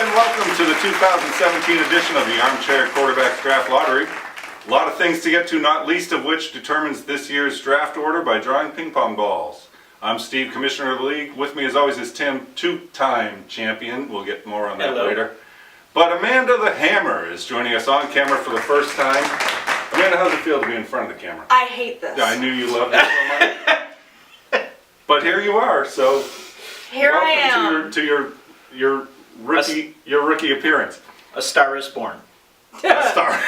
and welcome to the 2017 edition of the Armchair Quarterbacks Draft Lottery. A lot of things to get to, not least of which determines this year's draft order by drawing ping pong balls. I'm Steve, Commissioner of the League. With me as always is Tim, two-time champion. We'll get more on that later. But Amanda the Hammer is joining us on camera for the first time. Amanda, how's it feel to be in front of the camera? I hate this. I knew you loved it so much. But here you are, so here I am. welcome to your rookie appearance. A Star is Born. A star.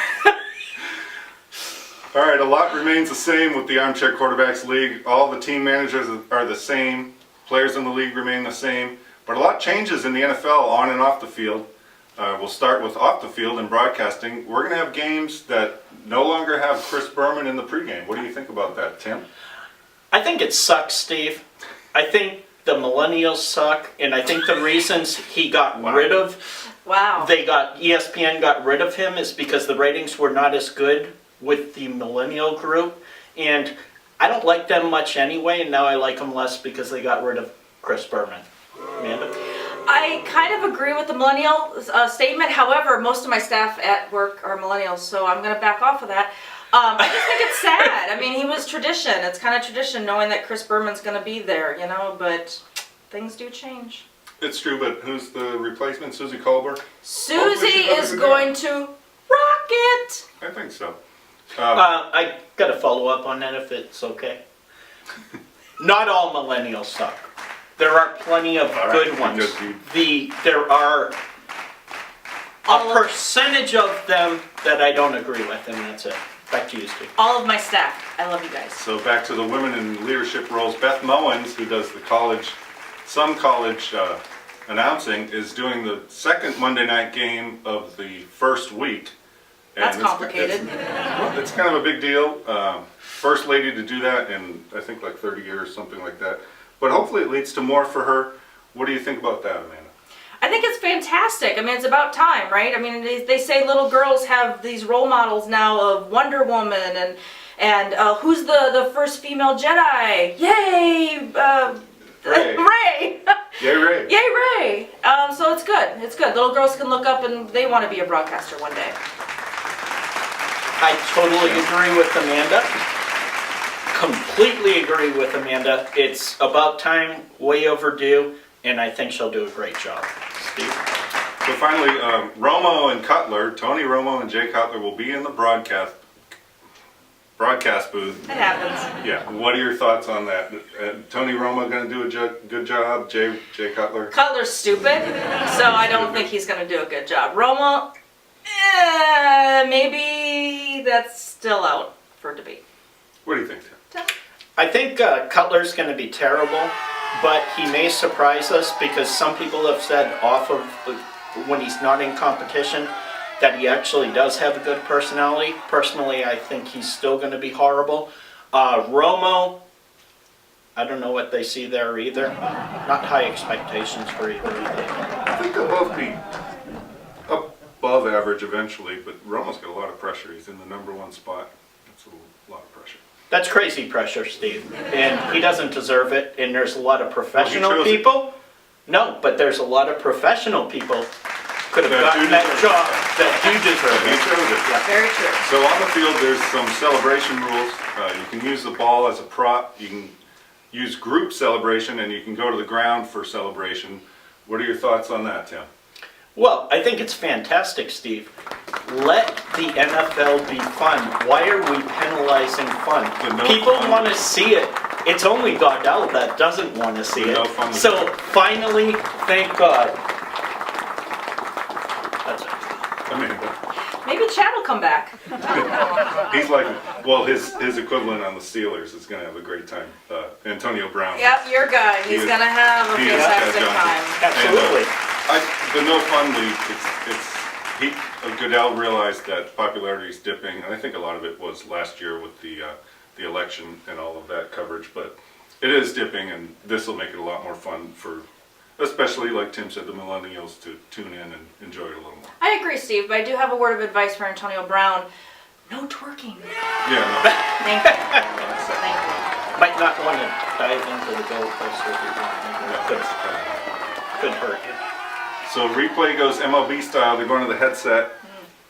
All right, a lot remains the same with the Armchair Quarterbacks League. All the team managers are the same. Players in the league remain the same. But a lot changes in the NFL on and off the field. We'll start with off the field and broadcasting. We're going to have games that no longer have Chris Berman in the pregame. What do you think about that, Tim? I think it sucks, Steve. I think the millennials suck, and I think the reasons he got rid of, ESPN got rid of him is because the ratings were not as good with the millennial group, and I don't like them much anyway, and now I like them less because they got rid of Chris Berman. Amanda? I kind of agree with the millennial statement. However, most of my staff at work are millennials, so I'm going to back off of that. I just think it's sad. I mean, he was tradition. It's kind of tradition knowing that Chris Berman's going to be there, you know, but things do change. It's true, but who's the replacement? Susie Colbert? Susie is going to rock it. I think so. I got to follow up on that if it's okay. Not all millennials suck. There are plenty of good ones. There are a percentage of them that I don't agree with, and that's it. Back to you, Steve. All of my staff. I love you guys. So back to the women in leadership roles. Beth Mowens, who does the college announcing, is doing the second Monday night game of the first week. And that's complicated. It's kind of a big deal. First lady to do that in, I think, like 30 years, something like that. But hopefully it leads to more for her. What do you think about that, Amanda? I think it's fantastic. I mean, it's about time, right? I mean, they say little girls have these role models now of Wonder Woman and who's the first female Jedi? Yay! Rey. Rey! Yay, Rey. Yay, Rey! So it's good. It's good. Little girls can look up and they want to be a broadcaster one day. I totally agree with Amanda. Completely agree with Amanda. It's about time, way overdue, and I think she'll do a great job. Steve? So finally, Romo and Cutler, Tony Romo and Jay Cutler will be in the broadcast booth. It happens. Yeah. What are your thoughts on that? Tony Romo going to do a good job? Jay Cutler? Cutler's stupid, so I don't think he's going to do a good job. Romo, maybe that's still out for debate. What do you think, Tim? I think Cutler's going to be terrible, but he may surprise us because some people have said off of when he's not in competition that he actually does have a good personality. Personally, I think he's still going to be horrible. Romo, I don't know what they see there either. Not high expectations for either of them. I think they'll both be above average eventually, but Romo's got a lot of pressure. He's in the #1 spot. That's a lot of pressure. That's crazy pressure, Steve, and he doesn't deserve it, and there's a lot of professional people. No, but there's a lot of professional people could have gotten that job that do deserve it. He chose it. Yeah. Very true. So on the field, there's some celebration rules. You can use the ball as a prop. You can use group celebration, and you can go to the ground for celebration. What are your thoughts on that, Tim? Well, I think it's fantastic, Steve. Let the NFL be fun. Why are we penalizing fun? People want to see it. It's only Goddell that doesn't want to see it. So finally, thank God. That's it. Amanda. Maybe Chad will come back. He's like, well, his equivalent on the Steelers is going to have a great time. Antonio Brown. Yep, your guy. He's going to have a fantastic time. Absolutely. The No Fun League, Goodell realized that popularity is dipping, and I think a lot of it was last year with the election and all of that coverage, but it is dipping, and this will make it a lot more fun for, especially, like Tim said, the millennials to tune in and enjoy it a little more. I agree, Steve, but I do have a word of advice for Antonio Brown. No twerking. Yeah, no. Thank you. Thank you. Might not want to dive into the goalpost with you. Could hurt you. So replay goes MLB style. They're going to the headset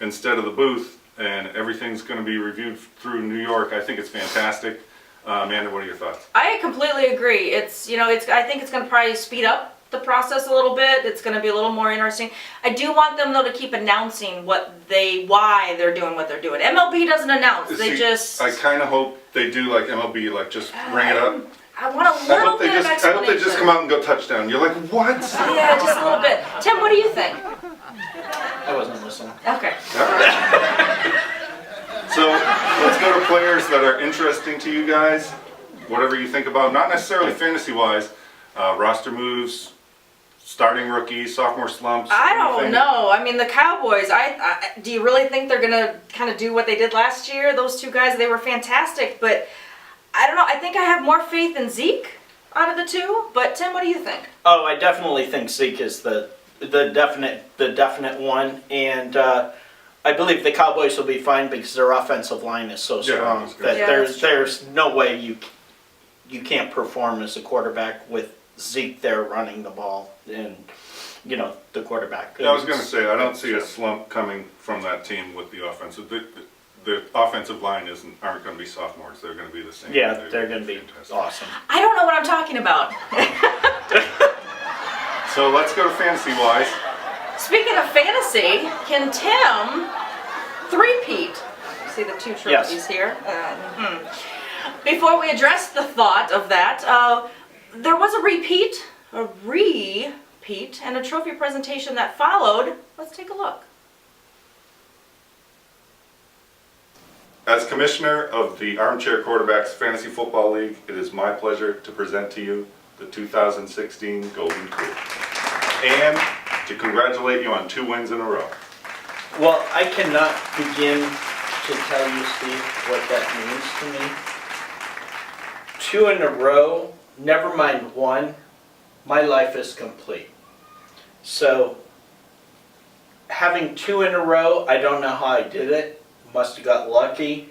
instead of the booth, and everything's going to be reviewed through New York. I think it's fantastic. Amanda, what are your thoughts? I completely agree. It's, I think it's going to probably speed up the process a little bit. It's going to be a little more interesting. I do want them though to keep announcing why they're doing what they're doing. MLB doesn't announce. They just. I kind of hope they do like MLB, like just ring it up. I want a little bit of explanation. I hope they just come out and go touchdown. You're like, what? Yeah, just a little bit. Tim, what do you think? I wasn't listening. Okay. All right. So let's go to players that are interesting to you guys. Whatever you think about, not necessarily fantasy-wise, roster moves, starting rookies, sophomore slumps. I don't anything. know. I mean, the Cowboys, do you really think they're going to kind of do what they did last year? Those two guys, they were fantastic, but I don't know. I think I have more faith in Zeke out of the two, but Tim, what do you think? Oh, I definitely think Zeke is the definite one, and I believe the Cowboys will be fine because their offensive line is so strong that's good. that Yeah, that's true. there's no way you can't perform as a quarterback with Zeke there running the ball and the quarterback. Yeah, I was going to say, I don't see a slump coming from that team with the offensive. The offensive line aren't going to be sophomores. They're going to be the same. Yeah, they're going to be fantastic. awesome. I don't know what I'm talking about. So let's go to fantasy-wise. Speaking of fantasy, can Tim three-peat? See the two trophies Yes. here? Before we address the thought of that, there was a repeat, and a trophy presentation that followed. Let's take a look. As commissioner of the Armchair Quarterbacks Fantasy Football League, it is my pleasure to present to you the 2016 Golden Coup, and to congratulate you on 2 wins in a row. Well, I cannot begin to tell you, Steve, what that means to me. 2 in a row, never mind 1, my life is complete. So, having 2 in a row, I don't know how I did it. Must have got lucky.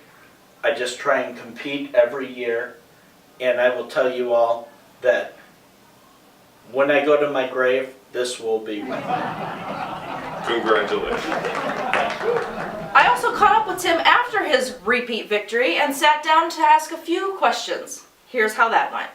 I just try and compete every year. And I will tell you all that when I go to my grave, this will be my life. Congratulations. I also caught up with Tim after his repeat victory and sat down to ask a few questions. Here's how that went.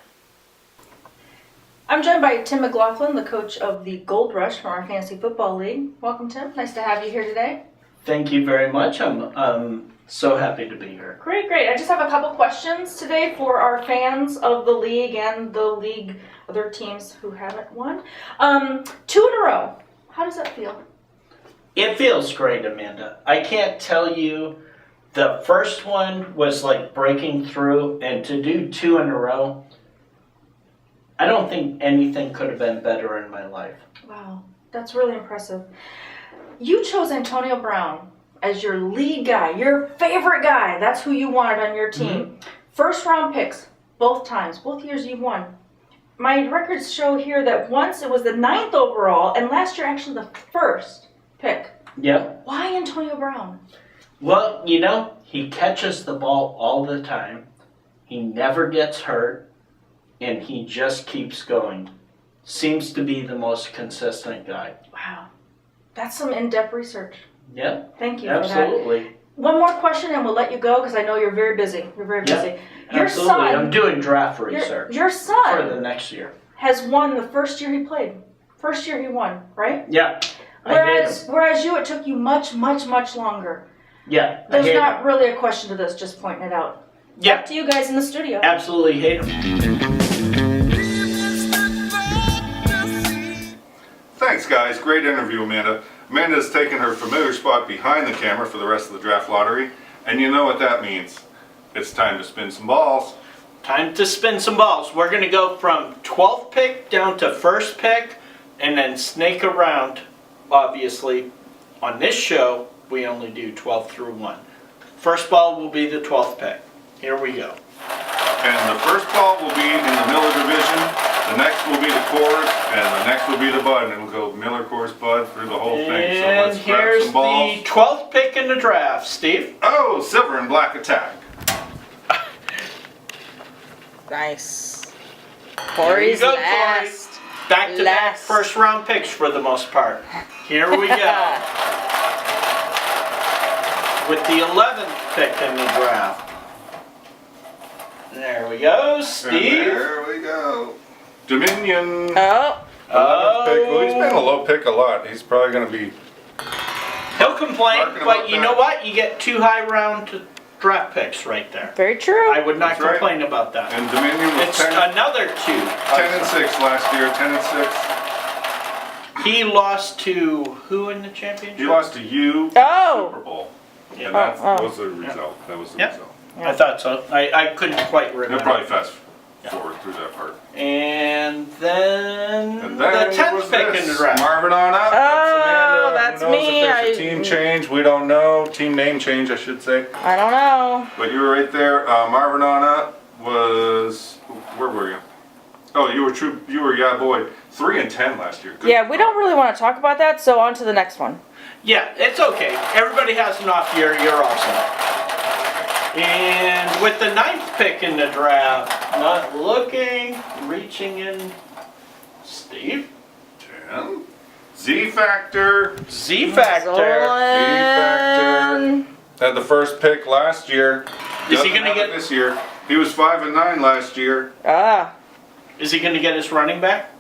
I'm joined by Tim McLaughlin, the coach of the Gold Rush from our Fantasy Football League. Welcome, Tim. Nice to have you here today. Thank you very much. I'm so happy to be here. Great. I just have a couple questions today for our fans of the league and the league other teams who haven't won. 2 in a row. How does that feel? It feels great, Amanda. I can't tell you, the first one was like breaking through, and to do 2 in a row, I don't think anything could have been better in my life. Wow, that's really impressive. You chose Antonio Brown as your lead guy, your favorite guy. That's who you wanted on your team. Mm-hmm. First round picks, both times, both years you won. My records show here that once it was the 9th overall, and last year actually the 1st pick. Yep. Why Antonio Brown? Well, he catches the ball all the time. He never gets hurt, and he just keeps going. Seems to be the most consistent guy. Wow, that's some in-depth research. Yep. Thank you for that. Absolutely. One more question and we'll let you go because I know you're very busy. You're very busy. Yep. Your Absolutely. I'm son, doing draft research your for son the next year. has won the first year he played. First year he won, right? Yeah. I hate him. Whereas you, it took you much longer. Yeah. I There's hate not him. really a question to this, just pointing it out. Yeah. Back to you guys in the studio. Absolutely hate him. Thanks, guys. Great interview, Amanda. Amanda's taken her familiar spot behind the camera for the rest of the draft lottery, and you know what that means. It's time to spin some balls. Time to spin some balls. We're going to go from 12th pick down to 1st pick and then snake around. Obviously, on this show, we only do 12 through 1. First ball will be the 12th pick. Here we go. And the first ball will be in the Miller division, the next will be the Coors, and the next will be the Bud, and it'll go Miller, Coors, Bud through the whole thing. So And let's grab here's some balls. the 12th pick in the draft, Steve. Oh, silver and black attack. Nice. Corey's last. Back-to-back Last. first-round picks for the most part. Here we go. With the 11th pick in the draft. There we go, And Steve. there we go. Dominion. Oh, 11th pick. Well, he's been a low pick a lot. He's probably going to be. He'll complain, Talking but about you that. know what? You get 2 high-round draft picks right there. very true. I would not That's right. complain about that. And Dominion was It's 10 another 2. and 6 last year. 10 and 6. He lost to who in the championship? He lost to you. Oh. Super Bowl. Yeah. And that Oh, oh. was the result. That was the Yep. result. I thought so. I couldn't quite He'll remember. probably fast forward through that part. And then, And the then 10th was pick this. in the draft. Marvin on up. Oh, that's that's Amanda. Who knows me. if there's a team change? We don't know. Team name change, I should say. I don't know. But you were right there. Marvin on up was. Where were you? Oh, you were true. You were boy. 3 and 10 last year. Good. Yeah, we don't really want to talk about that, so on to the next one. Yeah, it's okay. Everybody has an off year. You're awesome. And with the 9th pick in the draft, not looking, reaching in, Steve. 10. Z Factor. Z Factor. Zolan. Had the first pick last year. Is he Doesn't gonna have it get- this year? He was 5 and 9 last year. Ah, Is he going to get his running back?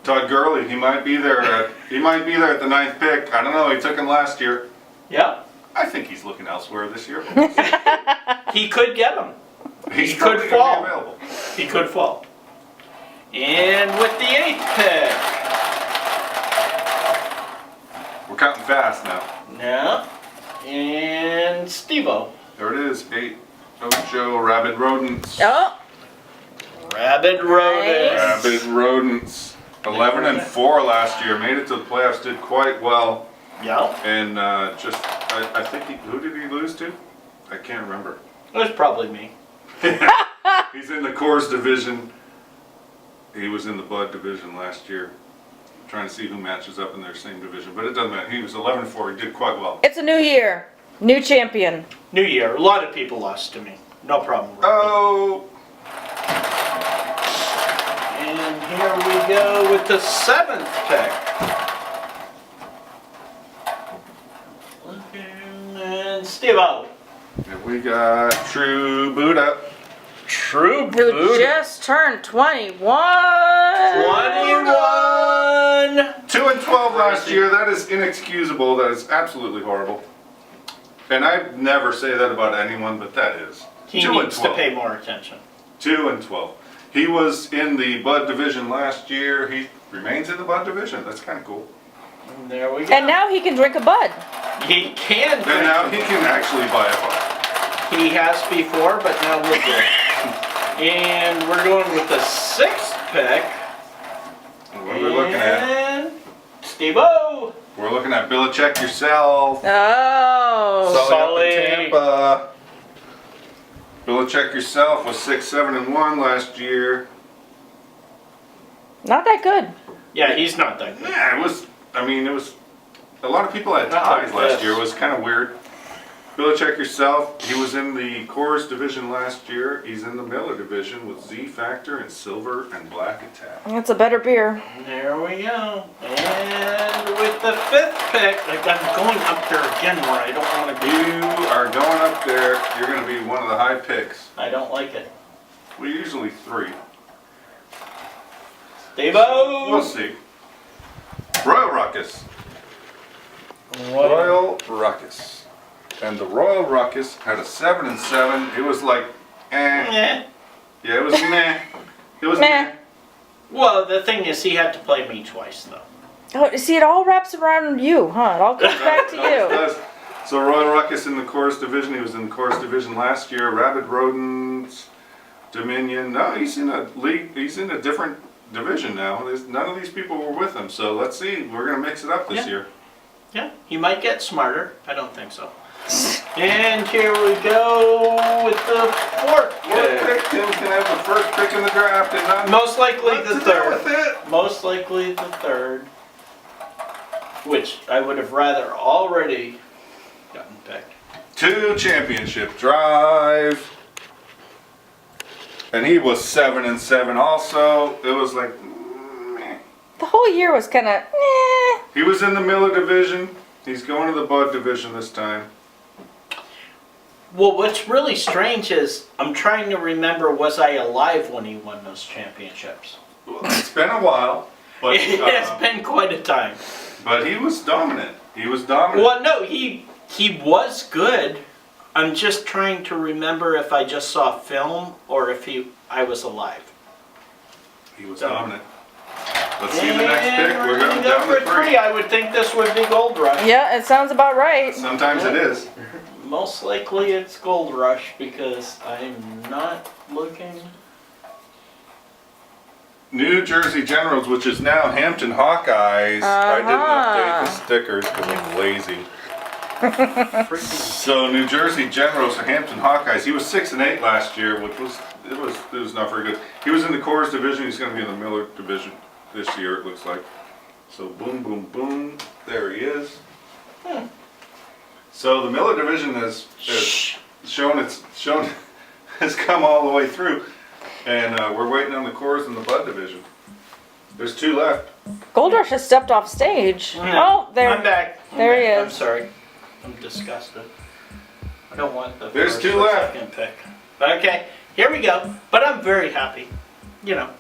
Todd Gurley, he might be there. He might be there at the 9th pick. I don't know. He took him last year. Yeah. I think he's looking elsewhere this year. He could get him. He's He probably could gonna be fall. available. He could fall. And with the 8th pick. We're counting fast now. Yeah. And Steve-O. There it is. 8. Ojo, Rabid Rodents. oh, Rabid Rodent. Nice. Rabid Rodents. 11 and 4 last year. Made it to the playoffs. Did quite well. Yeah. And I think who did he lose to? I can't remember. It was probably me. He's in the Coors division. He was in the Bud division last year. Trying to see who matches up in their same division, but it doesn't matter. He was 11 and 4. He did quite well. it's a new year. New champion. New Year. A lot of people lost to me. No problem. Robbie. Oh, And here we go with the 7th pick. And Steve-O. and we got True Buddha. True Who Buddha. just turned 21. 21. 2 and 12 last year. That is inexcusable. That is absolutely horrible. And I never say that about anyone, but that is. He 2 and needs to 12. pay more attention. 2 and 12. He was in the Bud division last year. He remains in the Bud division. That's kind of cool. And there we go. And now he can drink a bud. He can. And now he can actually buy a Bud. He has before, but now we're good. And we're going with the 6th pick. What are we looking at? And Steve-O. We're looking at Belichick yourself. Oh. Sully up in Sully. Tampa. Belichick yourself was 6, 7, and 1 last year. Not that good. Yeah, he's not that good. Yeah, it was. I mean, it was. A lot of people had Not ties like last this. year. It was kind of weird. Belichick yourself. He was in the Coors division last year. He's in the Miller division with Z Factor and Silver and Black Attack. It's a better beer. There we go. And with the 5th pick, like I'm going up there again where I don't want to do. You are going up there. You're going to be one of the high picks. I don't like it. Well, usually 3. Steve-O. We'll see. Royal Ruckus. Royal Ruckus. And the Royal Ruckus had a 7 and 7. It was like, eh. Eh. Yeah, it was meh. It was Meh. meh. Well, the thing is, he had to play me twice, though. Oh, see, it all wraps around you, huh? It all comes back to It you. does. So Royal Ruckus in the Coors division. He was in the Coors division last year. Rabid Rodents, Dominion. No, he's in a league. He's in a different division now. None of these people were with him. So let's see. We're gonna mix it up this Yeah. year. Yeah, he might get smarter. I don't think so. And here we go with the 4th What pick. pick? Tim's gonna have the first pick in the draft and not Most likely what the to do 3rd. with it. Most likely the 3rd. Which I would have rather already gotten picked. 2 championship drive. And he was 7 and 7 also. It was like, whole year was kind of, He was in the Miller division. He's going to the Bud division this time. Well, what's really strange is I'm trying to remember, was I alive when he won those championships? Well, it's been a while, but It's been quite a time. but he was dominant. He was dominant. Well, no, he was good. I'm just trying to remember if I just saw film or if I was alive. He was dominant. Let's see the next pick. We're going go down for to 3. I would think this would be Gold Rush. yeah, it sounds about right. Sometimes it is. Most likely it's Gold Rush because I'm not looking. New Jersey Generals, which is now Hampton Hawkeyes. I didn't update the Uh-huh. stickers because I'm lazy. Freaking So New Jersey Generals or Hampton Hawkeyes. He was 6-8 last year, which was it was not very good. He was in the Coors division. He's going to be in the Miller division this year. It looks like. So boom, boom, boom. There he is. So the Miller division has shown has come all the way through, and we're waiting on the Coors and the Bud division. There's 2 left. Gold Rush has stepped off stage. Yeah. Oh, there. I'm back. There he back. I'm is. sorry. I'm disgusted. I don't want the There's first 2 or left. second pick. Okay, here we go. But I'm very happy. You know.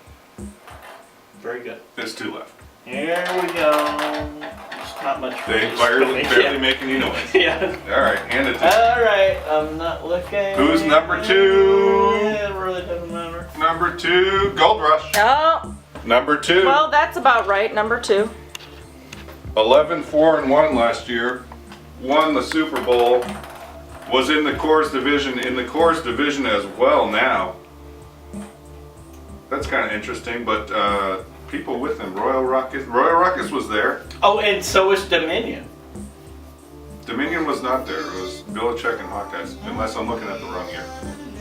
Very good. There's 2 left. Here we go. It's not much for They this barely movie. make any noise. Yeah. All right, hand it to All right, I'm not looking. Who's number 2? Yeah, it really doesn't matter. Number 2, Gold Rush. Oh, Number 2, well, that's about right. Number 2. 11-4-1 last year. Won the Super Bowl. Was in the Coors division. In the Coors division as well now. That's kind of interesting, but people with him. Royal Ruckus was there. Oh, and so is Dominion. Dominion was not there. It was Belichick and Hawkeyes, unless I'm looking at the wrong year.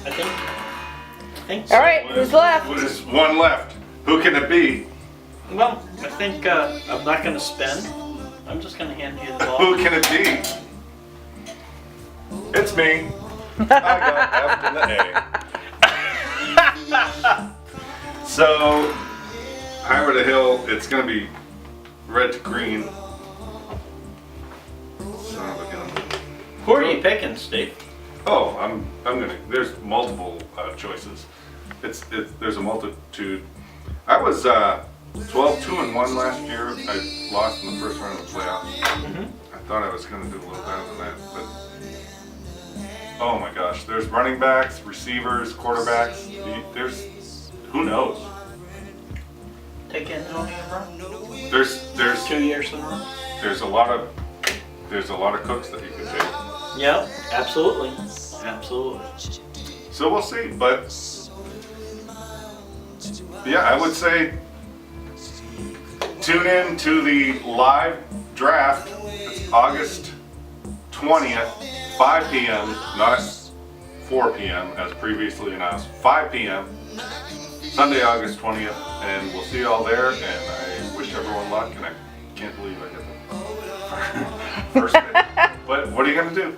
I think so. All right, who's left? There's 1 left. Who can it be? Well, I think I'm not going to spend. I'm just going to hand you the ball. Who can it be? It's me. I got F and the A. So, Highway to Hill, it's going to be red to green. Son of a gun. Who are you picking, Steve? Oh, I'm gonna. There's multiple choices. There's a multitude. I was 12-2-1 last year. I lost in the first round of the playoffs. I thought I was gonna do a little better than that, but oh my gosh, there's running backs, receivers, quarterbacks. There's who knows. Take Antonio Brown? There's 2 years in a row? there's a lot of cooks that you can take. Yep, absolutely. Absolutely. So we'll see, but yeah, I would say tune in to the live draft. It's August 20th, 5 p.m., not 4 p.m. as previously announced. 5 p.m. Sunday, August 20th, and we'll see you all there. And I wish everyone luck. And I can't believe I hit the first pick. But what are you gonna do?